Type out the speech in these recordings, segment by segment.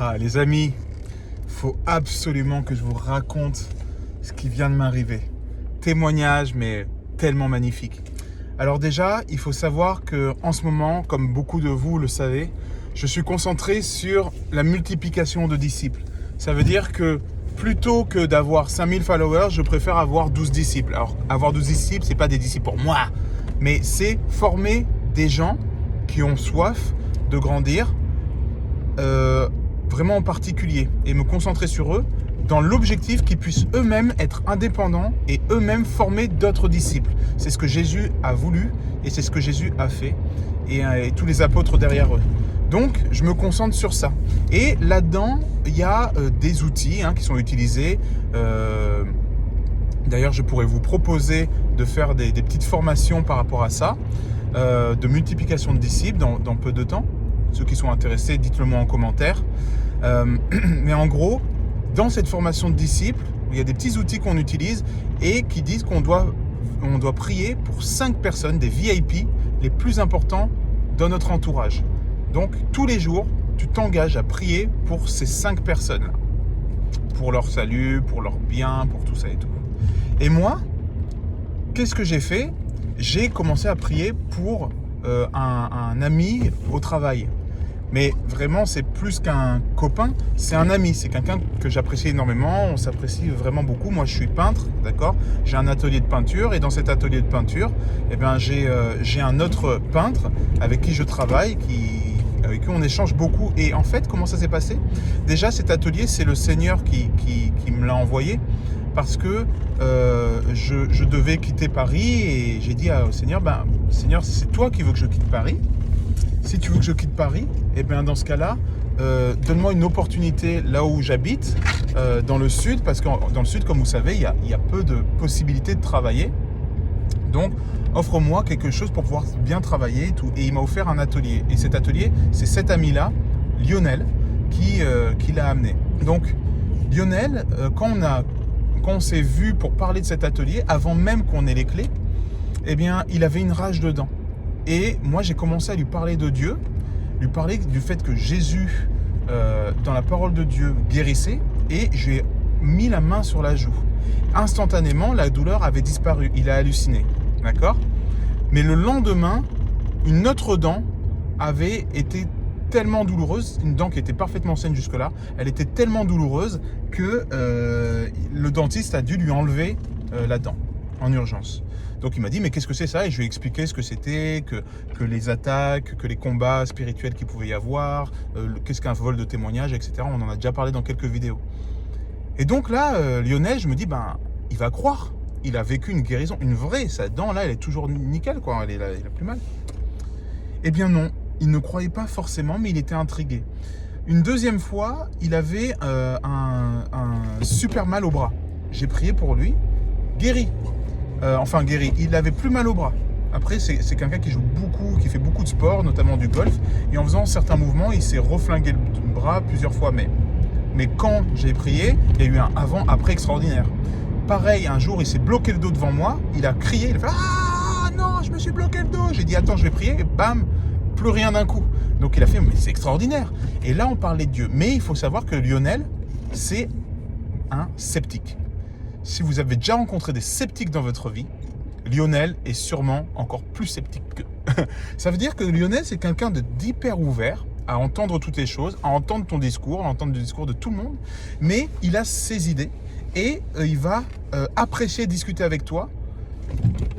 Ah, les amis, faut absolument que je vous raconte ce qui vient de m'arriver. Témoignage, mais tellement magnifique. Alors déjà, il faut savoir que en ce moment, comme beaucoup de vous le savez, je suis concentré sur la multiplication de disciples. Ça veut dire que plutôt que d'avoir 5000 followers, je préfère avoir 12 disciples. Alors, avoir 12 disciples, c'est pas des disciples pour moi, mais c'est former des gens qui ont soif de grandir, vraiment en particulier, et me concentrer sur eux dans l'objectif qu'ils puissent eux-mêmes être indépendants et eux-mêmes former d'autres disciples. C'est ce que Jésus a voulu et c'est ce que Jésus a fait et tous les apôtres derrière eux. Donc, je me concentre sur ça. Et là-dedans, il y a des outils qui sont utilisés. D'ailleurs, je pourrais vous proposer de faire des petites formations par rapport à ça, de multiplication de disciples dans peu de temps. Ceux qui sont intéressés, dites-le moi en commentaire. Mais en gros, dans cette formation de disciples, il y a des petits outils qu'on utilise et qui disent qu'on doit prier pour 5 personnes, des VIP les plus importants dans notre entourage. Donc, tous les jours, tu t'engages à prier pour ces 5 personnes-là. Pour leur salut, pour leur bien, pour tout ça et tout. Et moi, qu'est-ce que j'ai fait? J'ai commencé à prier pour un ami au travail. Mais vraiment, c'est plus qu'un copain, c'est un ami, c'est quelqu'un que j'apprécie énormément, on s'apprécie vraiment beaucoup. Moi, je suis peintre, d'accord? J'ai un atelier de peinture et dans cet atelier de peinture, eh bien, j'ai un autre peintre avec qui je travaille, avec qui on échange beaucoup. Et en fait, comment ça s'est passé? Déjà, cet atelier, c'est le Seigneur qui me l'a envoyé parce que je devais quitter Paris et j'ai dit au Seigneur, Seigneur, c'est toi qui veux que je quitte Paris. Si tu veux que je quitte Paris, eh bien dans ce cas-là, donne-moi une opportunité là où j'habite, dans le sud, parce que dans le sud, comme vous savez, il y a peu de possibilités de travailler. Donc, offre-moi quelque chose pour pouvoir bien travailler et tout. Et il m'a offert un atelier. Et cet atelier, c'est cet ami-là, Lionel, qui l'a amené. Donc, Lionel, quand on s'est vu pour parler de cet atelier, avant même qu'on ait les clés, eh bien, il avait une rage dedans. Et moi, j'ai commencé à lui parler de Dieu, lui parler du fait que Jésus, dans la parole de Dieu, guérissait, et je lui ai mis la main sur la joue. Instantanément, la douleur avait disparu. Il a halluciné, d'accord? Mais le lendemain, une autre dent avait été tellement douloureuse, une dent qui était parfaitement saine jusque-là, elle était tellement douloureuse que le dentiste a dû lui enlever la dent en urgence. Donc il m'a dit, mais qu'est-ce que c'est ça? Et je lui ai expliqué ce que c'était, que les attaques, que les combats spirituels qu'il pouvait y avoir, qu'est-ce qu'un vol de témoignage, etc. On en a déjà parlé dans quelques vidéos. Et donc là, Lionel, je me dis, il va croire. Il a vécu une guérison, une vraie. Sa dent, là, elle est toujours nickel, quoi. Il a plus mal. Eh bien non, il ne croyait pas forcément, mais il était intrigué. Une deuxième fois, il avait un super mal au bras. J'ai prié pour lui, guéri. Guéri, il avait plus mal au bras. Après, c'est quelqu'un qui joue beaucoup, qui fait beaucoup de sport, notamment du golf. Et en faisant certains mouvements, il s'est reflingué le bras plusieurs fois. Mais quand j'ai prié, il y a eu un avant-après extraordinaire. Pareil, un jour, il s'est bloqué le dos devant moi. Il a crié, il a fait « Ah non, je me suis bloqué le dos !» J'ai dit « Attends, je vais prier. » Et bam, plus rien d'un coup. Donc il a fait « Mais c'est extraordinaire !» Et là, on parlait de Dieu. Mais il faut savoir que Lionel, c'est un sceptique. Si vous avez déjà rencontré des sceptiques dans votre vie, Lionel est sûrement encore plus sceptique qu'eux. Ça veut dire que Lionel, c'est quelqu'un d'hyper ouvert à entendre toutes les choses, à entendre ton discours, à entendre le discours de tout le monde, mais il a ses idées et il va apprécier discuter avec toi,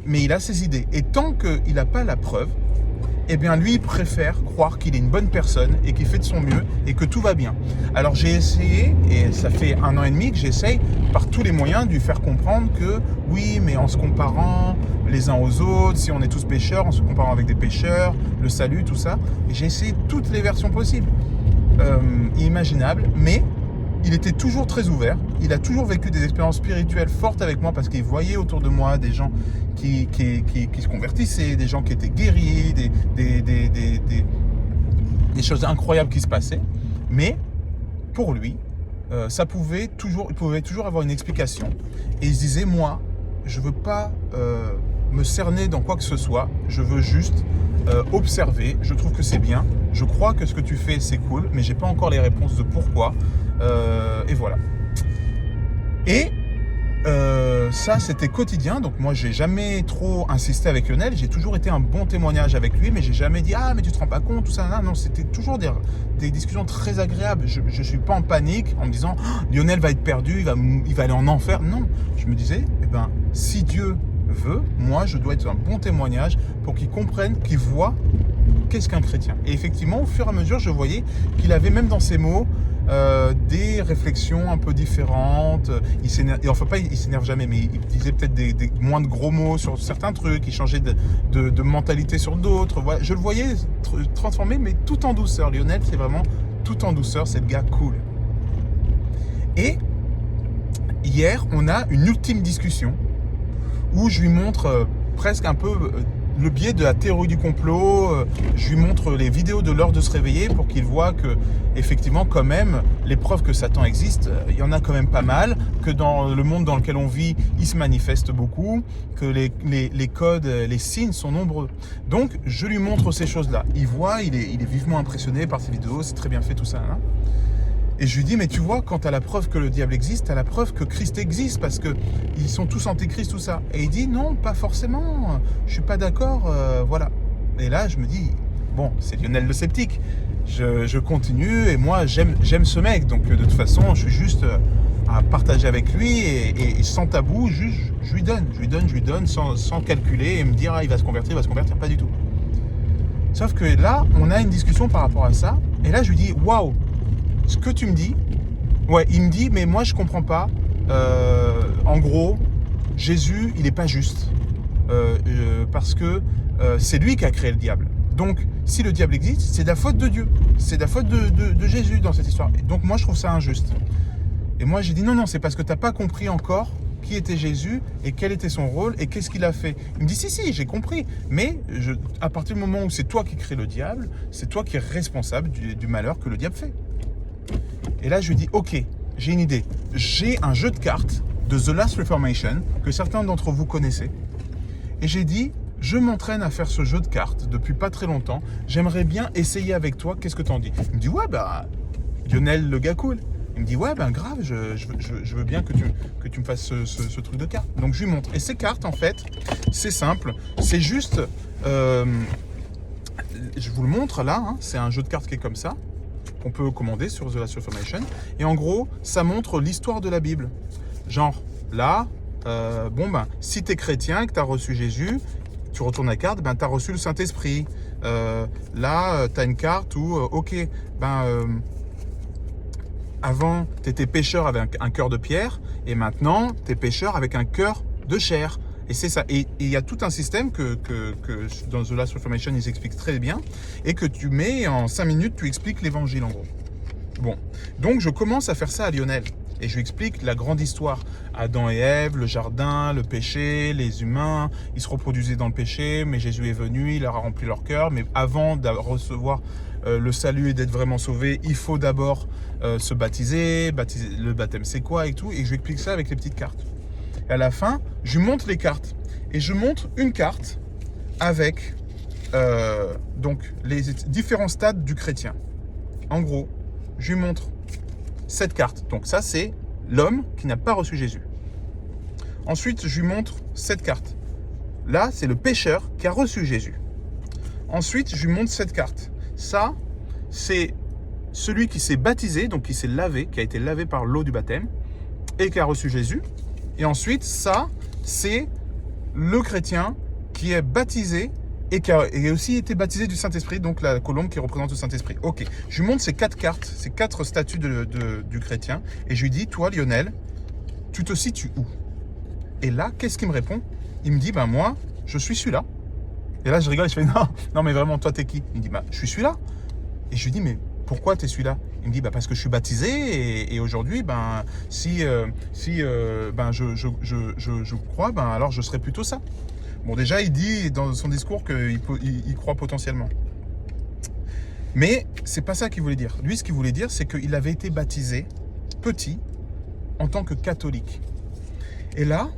mais il a ses idées. Et tant qu'il n'a pas la preuve, eh bien lui, il préfère croire qu'il est une bonne personne et qu'il fait de son mieux et que tout va bien. Alors j'ai essayé, et ça fait 1 an et demi que j'essaye par tous les moyens de lui faire comprendre que oui, mais en se comparant les uns aux autres, si on est tous pécheurs, en se comparant avec des pécheurs, le salut, tout ça. Et j'ai essayé toutes les versions possibles, imaginables, mais il était toujours très ouvert. Il a toujours vécu des expériences spirituelles fortes avec moi parce qu'il voyait autour de moi des gens qui se convertissaient, des gens qui étaient guéris, des choses incroyables qui se passaient. Mais pour lui, il pouvait toujours avoir une explication. Et il se disait, moi, je ne veux pas me cerner dans quoi que ce soit. Je veux juste observer. Je trouve que c'est bien. Je crois que ce que tu fais, c'est cool, mais j'ai pas encore les réponses de pourquoi. Et voilà. Et ça, c'était quotidien. Donc moi, j'ai jamais trop insisté avec Lionel. J'ai toujours été un bon témoignage avec lui, mais j'ai jamais dit ah mais tu te rends pas compte tout ça. Non, non, c'était toujours des discussions très agréables. Je suis pas en panique en me disant oh, Lionel va être perdu, il va aller en enfer. Non, je me disais eh ben si Dieu veut, moi je dois être un bon témoignage pour qu'il comprenne, qu'il voit qu'est-ce qu'un chrétien. Et effectivement, au fur et à mesure, je voyais qu'il avait même dans ses mots des réflexions un peu différentes. Il s'énerve jamais, mais il disait peut-être moins de gros mots sur certains trucs. Il changeait de mentalité sur d'autres. Voilà. Je le voyais transformer, mais tout en douceur. Lionel, c'est vraiment tout en douceur. C'est le gars cool. Et hier, on a une ultime discussion où je lui montre presque un peu le biais de la théorie du complot. Je lui montre les vidéos de l'heure de se réveiller pour qu'il voit que, effectivement, quand même, les preuves que Satan existe, il y en a quand même pas mal, que dans le monde dans lequel on vit, il se manifeste beaucoup, que les codes, les signes sont nombreux. Donc, je lui montre ces choses-là. Il voit, il est vivement impressionné par ces vidéos, c'est très bien fait tout ça. Hein. Et je lui dis, mais tu vois, quand tu as la preuve que le diable existe, tu as la preuve que Christ existe, parce qu'ils sont tous antéchrist, tout ça. Et il dit, non, pas forcément, je suis pas d'accord, voilà. Et là, je me dis, bon, c'est Lionel le sceptique. Je continue, et moi, j'aime ce mec, donc de toute façon, je suis juste à partager avec lui, et sans tabou, juste, je lui donne, sans calculer, et me dire, ah, il va se convertir, pas du tout. Sauf que là, on a une discussion par rapport à ça, et là, je lui dis, waouh, ce que tu me dis, ouais, il me dit, mais moi je comprends pas. En gros, Jésus, il est pas juste parce que c'est lui qui a créé le diable. Donc, si le diable existe, c'est de la faute de Dieu, c'est de la faute de Jésus dans cette histoire. Et donc, moi, je trouve ça injuste. Et moi, j'ai dit non, c'est parce que t'as pas compris encore qui était Jésus et quel était son rôle et qu'est-ce qu'il a fait. Il me dit si, j'ai compris, mais à partir du moment où c'est toi qui crée le diable, c'est toi qui es responsable du malheur que le diable fait. Et là, je lui dis, ok, j'ai une idée. J'ai un jeu de cartes de The Last Reformation que certains d'entre vous connaissez. Et j'ai dit, je m'entraîne à faire ce jeu de cartes depuis pas très longtemps. J'aimerais bien essayer avec toi. Qu'est-ce que t'en dis? Il me dit, ouais, bah, Lionel, le gars cool. Il me dit, ouais, ben grave, je veux bien que tu me fasses ce truc de cartes. Donc, je lui montre. Et ces cartes, en fait, c'est simple. C'est juste, je vous le montre là, hein, c'est un jeu de cartes qui est comme ça. On peut commander sur The Last Reformation. Et en gros, ça montre l'histoire de la Bible. Genre, là, si tu es chrétien et que tu as reçu Jésus, tu retournes la carte, tu as reçu le Saint-Esprit. Là, tu as une carte où, avant, tu étais pécheur avec un cœur de pierre, et maintenant, tu es pécheur avec un cœur de chair. Et c'est ça. Et il y a tout un système que dans The Last Reformation, ils expliquent très bien, et que tu mets en 5 minutes, tu expliques l'évangile en gros. Bon, donc je commence à faire ça à Lionel. Et je lui explique la grande histoire. Adam et Ève, le jardin, le péché, les humains, ils se reproduisaient dans le péché, mais Jésus est venu, il leur a rempli leur cœur. Mais avant de recevoir le salut et d'être vraiment sauvé, il faut d'abord se baptiser. Le baptême, c'est quoi et tout. Et je lui explique ça avec les petites cartes. Et à la fin, je lui montre les cartes. Et je montre une carte avec donc les différents stades du chrétien. En gros, je lui montre cette carte. Donc ça, c'est l'homme qui n'a pas reçu Jésus. Ensuite, je lui montre cette carte. Là, c'est le pécheur qui a reçu Jésus. Ensuite, je lui montre cette carte. Ça, c'est celui qui s'est baptisé, donc qui s'est lavé, qui a été lavé par l'eau du baptême et qui a reçu Jésus. Et ensuite, ça, c'est le chrétien qui est baptisé et qui a aussi été baptisé du Saint-Esprit, donc la colombe qui représente le Saint-Esprit. Ok, je lui montre ces 4 cartes, ces 4 statuts du chrétien, et je lui dis, toi Lionel, tu te situes où? Et là, qu'est-ce qu'il me répond? Il me dit, moi, je suis celui-là. Et là, je rigole, je fais, non, mais vraiment, toi, t'es qui? Il me dit, je suis celui-là. Et je lui dis, mais pourquoi t'es celui-là? Il me dit, parce que je suis baptisé, et aujourd'hui, si je crois, alors je serais plutôt ça. Bon, déjà, il dit dans son discours qu'il croit potentiellement. Mais c'est pas ça qu'il voulait dire. Lui, ce qu'il voulait dire, c'est qu'il avait été baptisé petit en tant que catholique. Et là,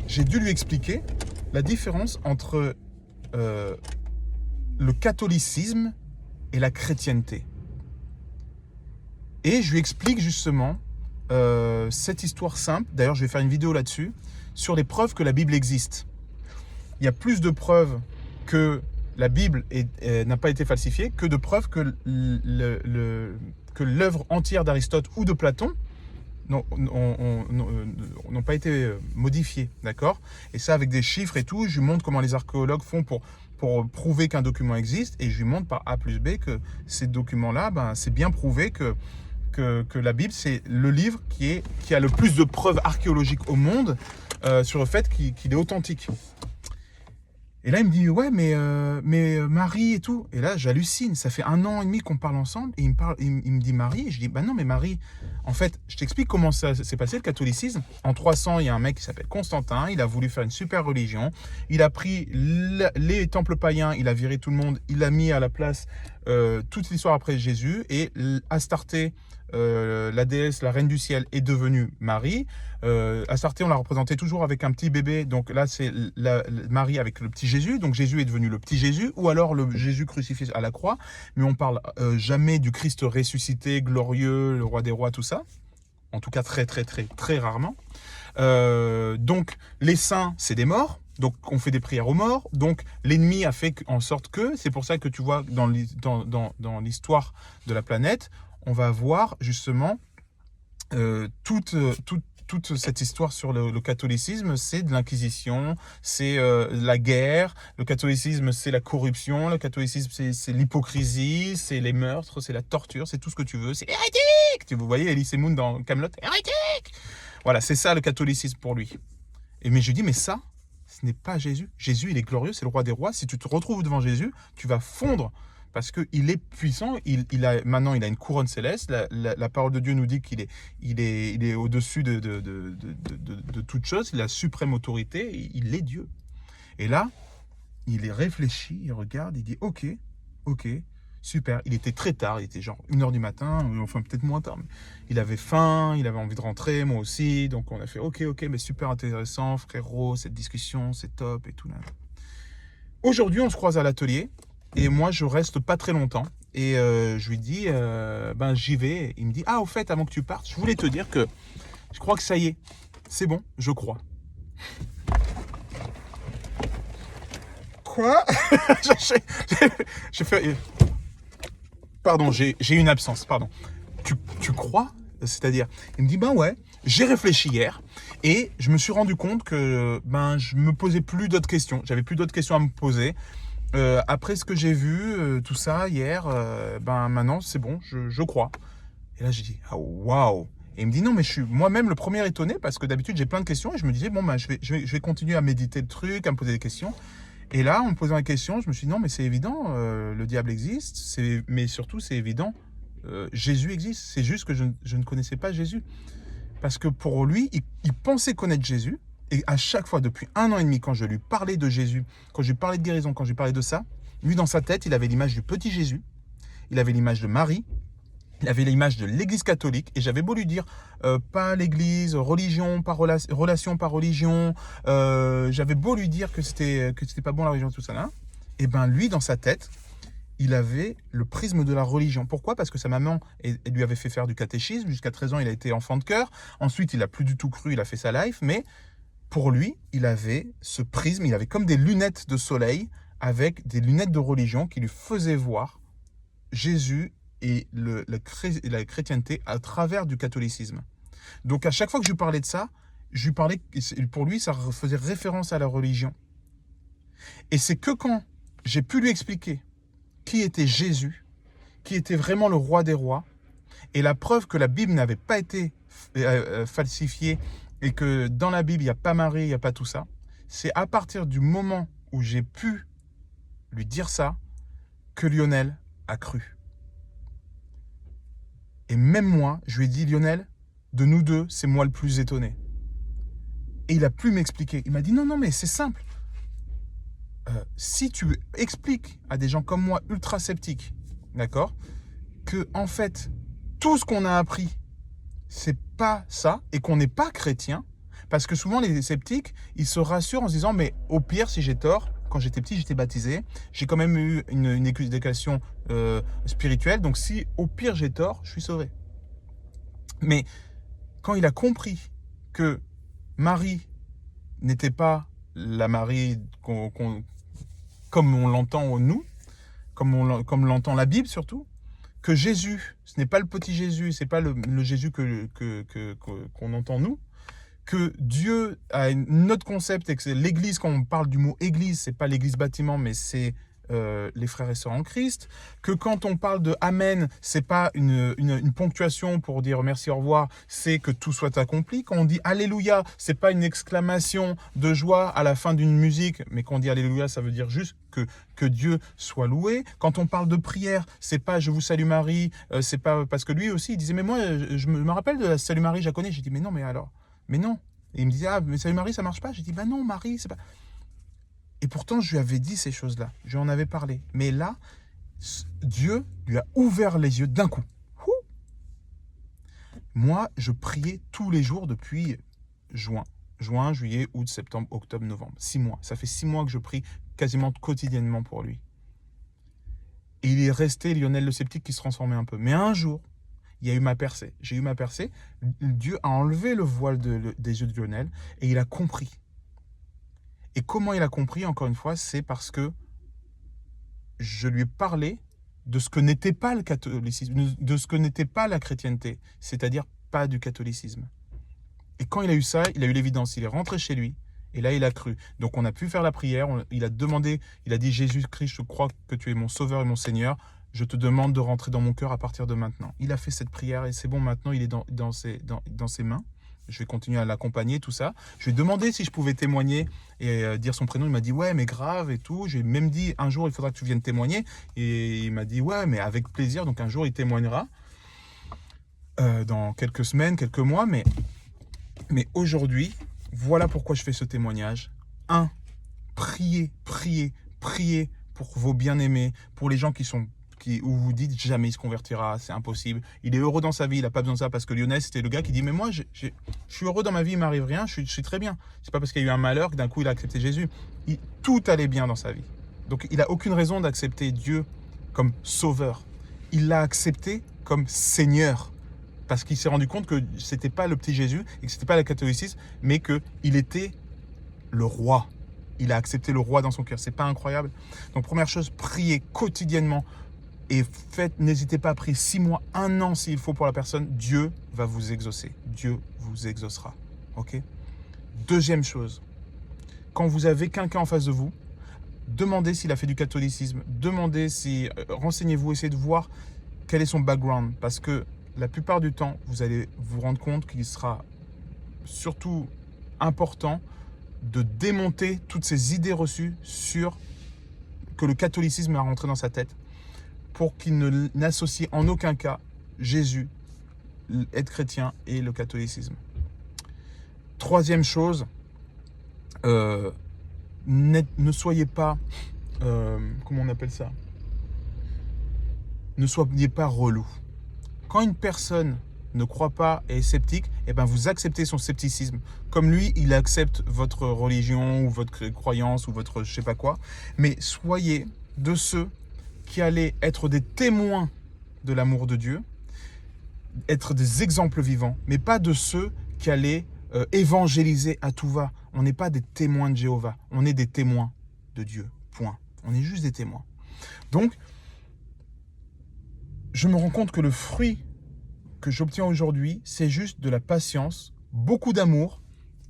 j'ai dû lui expliquer la différence entre le catholicisme et la chrétienté. Et je lui explique justement cette histoire simple. D'ailleurs, je vais faire une vidéo là-dessus, sur les preuves que la Bible existe. Il y a plus de preuves que la Bible n'a pas été falsifiée que de preuves que l'œuvre entière d'Aristote ou de Platon n'ont pas été modifiées, d'accord? Et ça avec des chiffres et tout, je lui montre comment les archéologues font pour prouver qu'un document existe, et je lui montre par A plus B que ces documents-là, c'est bien prouvé que la Bible, c'est le livre qui a le plus de preuves archéologiques au monde sur le fait qu'il est authentique. Et là, il me dit, ouais, mais Marie et tout. Et là, j'hallucine. Ça fait 1 an et demi qu'on parle ensemble. Et il me dit Marie. Et je dis, bah non, mais Marie, en fait, je t'explique comment ça s'est passé, le catholicisme. En 300, il y a un mec qui s'appelle Constantin. Il a voulu faire une super religion. Il a pris les temples païens. Il a viré tout le monde. Il a mis à la place toute l'histoire après Jésus. Et Astarté, la déesse, la reine du ciel, est devenue Marie. Astarté, on l'a représenté toujours avec un petit bébé. Donc là, c'est Marie avec le petit Jésus. Donc Jésus est devenu le petit Jésus, ou alors le Jésus crucifié à la croix. Mais on parle jamais du Christ ressuscité, glorieux, le roi des rois, tout ça. En tout cas, très, très, très, très rarement. Donc, les saints, c'est des morts. Donc, on fait des prières aux morts. Donc, l'ennemi a fait en sorte que, c'est pour ça que tu vois dans l'histoire de la planète, on va voir justement toute cette histoire sur le catholicisme. C'est de l'inquisition, c'est la guerre. Le catholicisme, c'est la corruption. Le catholicisme, c'est l'hypocrisie, c'est les meurtres, c'est la torture, c'est tout ce que tu veux. C'est hérétique. Vous voyez Elise Moon dans Camelot, hérétique. Voilà, c'est ça le catholicisme pour lui. Mais je lui dis, mais ça, ce n'est pas Jésus. Jésus, il est glorieux, c'est le roi des rois. Si tu te retrouves devant Jésus, tu vas fondre. Parce qu'il est puissant, maintenant il a une couronne céleste. La parole de Dieu nous dit qu'il est au-dessus de toute chose, il a la suprême autorité, il est Dieu. Et là, il est réfléchi, il regarde, il dit ok, super. Il était très tard, il était genre 1h du matin, enfin peut-être moins tard, mais il avait faim, il avait envie de rentrer, moi aussi. Donc on a fait ok, mais super intéressant, frérot, cette discussion, c'est top et tout là. Aujourd'hui, on se croise à l'atelier. Et moi, je reste pas très longtemps. Et je lui dis, j'y vais. Il me dit, au fait, avant que tu partes, je voulais te dire que je crois que ça y est. C'est bon, je crois. Quoi? J'ai fait... Pardon, j'ai eu une absence, pardon. Tu crois? C'est-à-dire, il me dit, ouais, j'ai réfléchi hier et je me suis rendu compte que je me posais plus d'autres questions. J'avais plus d'autres questions à me poser. Après ce que j'ai vu, tout ça hier, maintenant c'est bon, je crois. Et là j'ai dit waouh. Et il me dit non, mais je suis moi-même le premier étonné parce que d'habitude j'ai plein de questions et je me disais je vais continuer à méditer le truc, à me poser des questions. Et là en me posant des questions, je me suis dit non, mais c'est évident, le diable existe, mais surtout c'est évident, Jésus existe. C'est juste que je ne connaissais pas Jésus parce que pour lui il pensait connaître Jésus. Et à chaque fois, depuis 1 an et demi, quand je lui parlais de Jésus, quand je lui parlais de guérison, quand je lui parlais de ça, lui, dans sa tête, il avait l'image du petit Jésus, il avait l'image de Marie, il avait l'image de l'église catholique. Et j'avais beau lui dire, pas l'église, religion, pas relation, pas religion, j'avais beau lui dire que c'était pas bon la religion, tout ça là, et lui, dans sa tête, il avait le prisme de la religion. Pourquoi? Parce que sa maman lui avait fait faire du catéchisme. Jusqu'à 13 ans, il a été enfant de cœur. Ensuite, il n'a plus du tout cru, il a fait sa life, mais... Pour lui, il avait ce prisme, il avait comme des lunettes de soleil avec des lunettes de religion qui lui faisaient voir Jésus et la chrétienté à travers du catholicisme. Donc à chaque fois que je lui parlais de ça, je lui parlais, pour lui, ça faisait référence à la religion. Et c'est que quand j'ai pu lui expliquer qui était Jésus, qui était vraiment le roi des rois, et la preuve que la Bible n'avait pas été falsifiée, et que dans la Bible, il n'y a pas Marie, il n'y a pas tout ça, c'est à partir du moment où j'ai pu lui dire ça que Lionel a cru. Et même moi, je lui ai dit, Lionel, de nous deux, c'est moi le plus étonné. Et il a pu m'expliquer. Il m'a dit, non, mais c'est simple. Si tu expliques à des gens comme moi, ultra sceptiques, d'accord, que en fait, tout ce qu'on a appris, c'est pas ça, et qu'on n'est pas chrétien, Parce que souvent, les sceptiques, ils se rassurent en se disant, mais au pire, si j'ai tort, quand j'étais petit, j'étais baptisé, j'ai quand même eu une éducation spirituelle, donc si au pire j'ai tort, je suis sauvé. Mais quand il a compris que Marie n'était pas la Marie comme on l'entend nous, comme l'entend la Bible surtout, que Jésus, ce n'est pas le petit Jésus, c'est pas le Jésus qu'on entend nous, que Dieu a un autre concept et que c'est l'Église, quand on parle du mot Église, c'est pas l'Église bâtiment, mais c'est les frères et sœurs en Christ, que quand on parle de Amen, c'est pas une ponctuation pour dire merci, au revoir, c'est que tout soit accompli. Quand on dit Alléluia, c'est pas une exclamation de joie à la fin d'une musique, mais quand on dit Alléluia, ça veut dire juste que Dieu soit loué. Quand on parle de prière, c'est pas je vous salue Marie, c'est pas parce que lui aussi il disait mais moi je me rappelle de la Salut Marie, je la connais. J'ai dit mais non, mais alors, mais non. Et il me disait ah mais Salut Marie ça marche pas. J'ai dit bah non Marie c'est pas. Et pourtant, je lui avais dit ces choses-là. Je lui en avais parlé. Mais là, Dieu lui a ouvert les yeux d'un coup. Moi, je priais tous les jours depuis juin. Juin, juillet, août, septembre, octobre, novembre. 6 mois. Ça fait 6 mois que je prie quasiment quotidiennement pour lui. Et il est resté Lionel le sceptique qui se transformait un peu. Mais un jour, il y a eu ma percée. J'ai eu ma percée. Dieu a enlevé le voile des yeux de Lionel et il a compris. Et comment il a compris, encore une fois, c'est parce que je lui ai parlé de ce que n'était pas le catholicisme, de ce que n'était pas la chrétienté, c'est-à-dire pas du catholicisme. Et quand il a eu ça, il a eu l'évidence, il est rentré chez lui, et là il a cru. Donc on a pu faire la prière, il a demandé, il a dit « Jésus-Christ, je crois que tu es mon sauveur et mon Seigneur, je te demande de rentrer dans mon cœur à partir de maintenant. » Il a fait cette prière et c'est bon, maintenant il est dans ses mains. Je vais continuer à l'accompagner, tout ça. Je lui ai demandé si je pouvais témoigner et dire son prénom. Il m'a dit, ouais, mais grave et tout. J'ai même dit, un jour, il faudra que tu viennes témoigner. Et il m'a dit, ouais, mais avec plaisir. Donc, un jour, il témoignera dans quelques semaines, quelques mois. Mais aujourd'hui, voilà pourquoi je fais ce témoignage. 1. Priez, priez, priez pour vos bien-aimés, pour les gens où vous dites jamais il se convertira, c'est impossible. Il est heureux dans sa vie, il n'a pas besoin de ça parce que Lionel, c'était le gars qui dit mais moi, je suis heureux dans ma vie, il m'arrive rien, je suis très bien. C'est pas parce qu'il y a eu un malheur que d'un coup il a accepté Jésus. Tout allait bien dans sa vie. Donc il n'a aucune raison d'accepter Dieu comme sauveur. Il l'a accepté comme Seigneur parce qu'il s'est rendu compte que c'était pas le petit Jésus et que c'était pas le catholicisme, mais qu'il était le roi. Il a accepté le roi dans son cœur. C'est pas incroyable? Donc première chose, priez quotidiennement. Et n'hésitez pas à prier 6 mois, 1 an s'il faut pour la personne. Dieu va vous exaucer. Dieu vous exaucera. Ok? Deuxième chose, quand vous avez quelqu'un en face de vous, demandez s'il a fait du catholicisme. Renseignez-vous, essayez de voir quel est son background. Parce que la plupart du temps, vous allez vous rendre compte qu'il sera surtout important de démonter toutes ces idées reçues que le catholicisme a rentré dans sa tête, pour qu'il n'associe en aucun cas Jésus, être chrétien et le catholicisme. Troisième chose, ne soyez pas, comment on appelle ça? Ne soyez pas relou. Quand une personne ne croit pas et est sceptique, eh ben vous acceptez son scepticisme. Comme lui, il accepte votre religion ou votre croyance ou votre je sais pas quoi. Mais soyez de ceux qui allaient être des témoins de l'amour de Dieu, être des exemples vivants, mais pas de ceux qui allaient évangéliser à tout va. On n'est pas des témoins de Jéhovah, on est des témoins de Dieu, point. On est juste des témoins. Donc, je me rends compte que le fruit que j'obtiens aujourd'hui, c'est juste de la patience, beaucoup d'amour,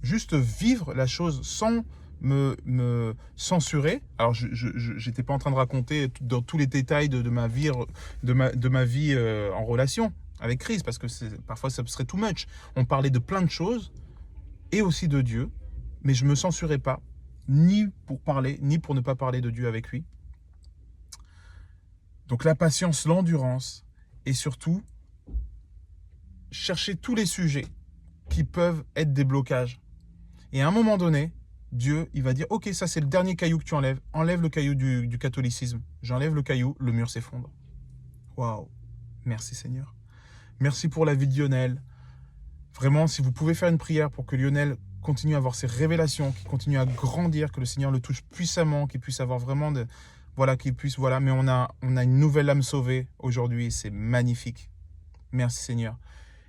juste vivre la chose sans me censurer. Alors, je n'étais pas en train de raconter dans tous les détails de ma vie, en relation avec Christ, parce que parfois, ça serait too much. On parlait de plein de choses, et aussi de Dieu, mais je ne me censurais pas, ni pour parler, ni pour ne pas parler de Dieu avec lui. Donc, la patience, l'endurance, et surtout, chercher tous les sujets qui peuvent être des blocages. Et à un moment donné, Dieu, il va dire, ok, ça c'est le dernier caillou que tu enlèves. Enlève le caillou du catholicisme. J'enlève le caillou, le mur s'effondre. Waouh. Merci Seigneur. Merci pour la vie de Lionel. Vraiment, si vous pouvez faire une prière pour que Lionel continue à avoir ces révélations, qu'il continue à grandir, que le Seigneur le touche puissamment, qu'il puisse avoir vraiment de... Voilà, qu'il puisse... Voilà, mais on a une nouvelle âme sauvée aujourd'hui et c'est magnifique. Merci Seigneur.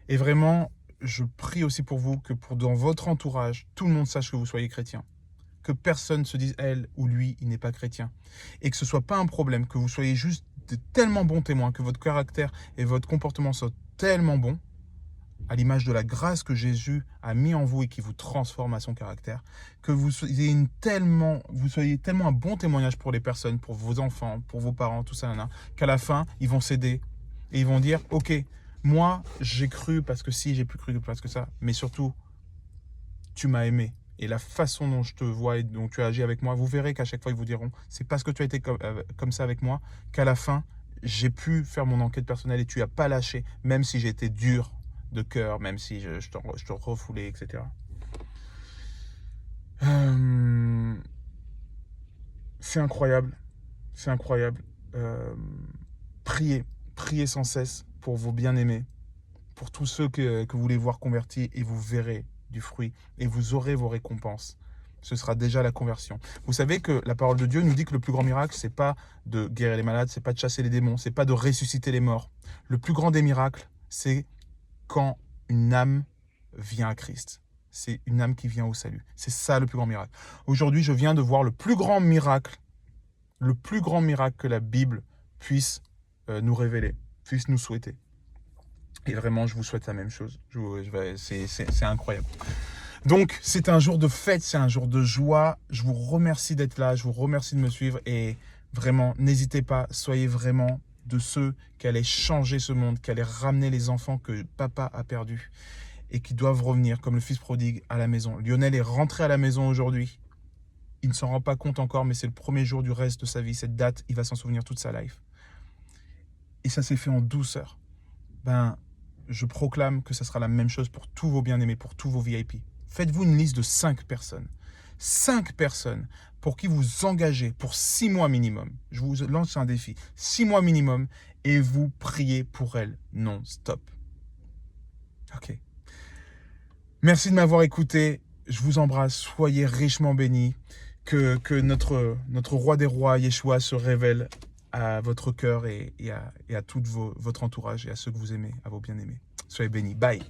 Et vraiment, je prie aussi pour vous que dans votre entourage, tout le monde sache que vous soyez chrétien. Que personne se dise, elle ou lui, il n'est pas chrétien. Et que ce ne soit pas un problème, que vous soyez juste de tellement bons témoins, que votre caractère et votre comportement soient tellement bons, à l'image de la grâce que Jésus a mis en vous et qui vous transforme à son caractère, que vous soyez tellement un bon témoignage pour les personnes, pour vos enfants, pour vos parents, tout ça, qu'à la fin, ils vont céder et ils vont dire, ok, moi, j'ai cru parce que si, j'ai plus cru parce que ça, mais surtout, tu m'as aimé. Et la façon dont je te vois et dont tu as agi avec moi, vous verrez qu'à chaque fois, ils vous diront, c'est parce que tu as été comme ça avec moi, qu'à la fin, j'ai pu faire mon enquête personnelle et tu n'as pas lâché, même si j'ai été dur de cœur, même si je te refoulais, etc. C'est incroyable. C'est incroyable. Priez sans cesse pour vos bien-aimés, pour tous ceux que vous voulez voir convertis et vous verrez du fruit et vous aurez vos récompenses. Ce sera déjà la conversion. Vous savez que la parole de Dieu nous dit que le plus grand miracle, c'est pas de guérir les malades, c'est pas de chasser les démons, c'est pas de ressusciter les morts. Le plus grand des miracles, c'est quand une âme vient à Christ. C'est une âme qui vient au salut. C'est ça le plus grand miracle. Aujourd'hui, je viens de voir le plus grand miracle que la Bible puisse nous révéler, puisse nous souhaiter. Et vraiment, je vous souhaite la même chose. C'est incroyable. Donc, c'est un jour de fête, c'est un jour de joie. Je vous remercie d'être là, je vous remercie de me suivre. Et vraiment, n'hésitez pas, soyez vraiment de ceux qui allaient changer ce monde, qui allaient ramener les enfants que papa a perdus et qui doivent revenir, comme le fils prodigue, à la maison. Lionel est rentré à la maison aujourd'hui. Il ne s'en rend pas compte encore, mais c'est le premier jour du reste de sa vie. Cette date, il va s'en souvenir toute sa life. Et ça s'est fait en douceur. Je proclame que ça sera la même chose pour tous vos bien-aimés, pour tous vos VIP. Faites-vous une liste de 5 personnes. 5 personnes pour qui vous engagez pour 6 mois minimum. Je vous lance un défi. 6 mois minimum et vous priez pour elles non-stop. Ok. Merci de m'avoir écouté. Je vous embrasse. Soyez richement bénis. Que notre roi des rois, Yeshua, se révèle à votre cœur et à tout votre entourage et à ceux que vous aimez, à vos bien-aimés. Soyez bénis. Bye.